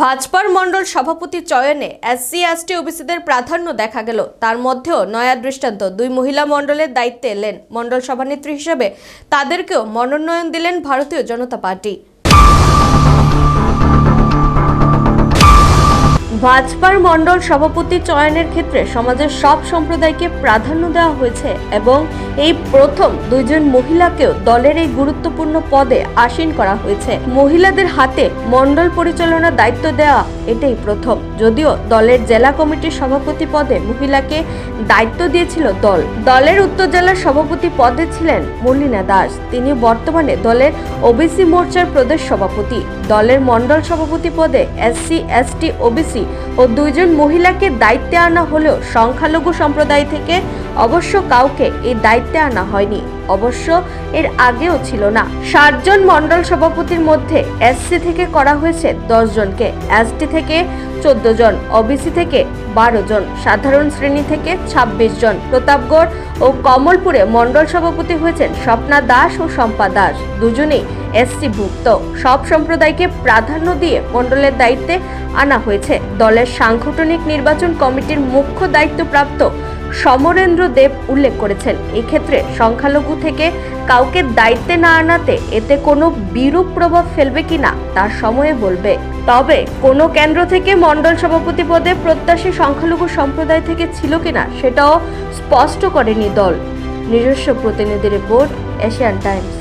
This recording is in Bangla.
ভাজপার মণ্ডল সভাপতি চয়নে SC/ST ওবিসিদের প্রাধান্য দেখা গেল। তার মধ্যেও নয়া দৃষ্টান্ত, দুই মহিলা মণ্ডলের দায়িত্বে এলেন মণ্ডল সভানেত্রী হিসেবে। তাদেরকেও মনোনয়ন দিলেন ভারতীয় জনতা পার্টি। ভাজপার মণ্ডল সভাপতি চয়নের ক্ষেত্রে সমাজের সব সম্প্রদায়কে প্রাধান্য দেওয়া হয়েছে এবং এই প্রথম দুইজন মহিলাকেও দলের এই গুরুত্বপূর্ণ পদে আসীন করা হয়েছে। মহিলাদের হাতে মণ্ডল পরিচালনার দায়িত্ব দেওয়া এটাই প্রথম। যদিও দলের জেলা কমিটির সভাপতি পদে মহিলাকে দায়িত্ব দিয়েছিল দলের উত্তর জেলার সভাপতি পদে ছিলেন মল্লিনা দাস। তিনি বর্তমানে দলের ওবিসি মোর্চার প্রদেশ সভাপতি। দলের মণ্ডল সভাপতি পদে SC/ST ওবিসি ও দুইজন মহিলাকে দায়িত্বে আনা হলেও সংখ্যালঘু সম্প্রদায় থেকে অবশ্য কাউকে এই দায়িত্বে আনা হয়নি। অবশ্য এর আগেও ছিল না। 60 জন মণ্ডল সভাপতির মধ্যে SC থেকে করা হয়েছে 10 জনকে, ST থেকে 14 জন, ওবিসি থেকে 12 জন, সাধারণ শ্রেণী থেকে 26 জন। প্রতাপগড় ও কমলপুরে মণ্ডল সভাপতি হয়েছেন স্বপ্না দাস ও শম্পা দাস, দুজনেই SC ভুক্ত। সব সম্প্রদায়কে প্রাধান্য দিয়ে মণ্ডলের দায়িত্বে আনা হয়েছে। দলের সাংগঠনিক নির্বাচন কমিটির মুখ্য দায়িত্বপ্রাপ্ত সমরেন্দ্র দেব উল্লেখ করেছেন, এক্ষেত্রে সংখ্যালঘু থেকে কাউকে দায়িত্বে না আনাতে এতে কোনো বিরূপ প্রভাব ফেলবে কিনা তা সময়ে বলবে। তবে কোনো কেন্দ্র থেকে মণ্ডল সভাপতি পদে প্রত্যাশী সংখ্যালঘু সম্প্রদায় থেকে ছিল কিনা সেটাও স্পষ্ট করেনি দল। নিজস্ব প্রতিনিধি রিপোর্ট, এশিয়ান টাইমস।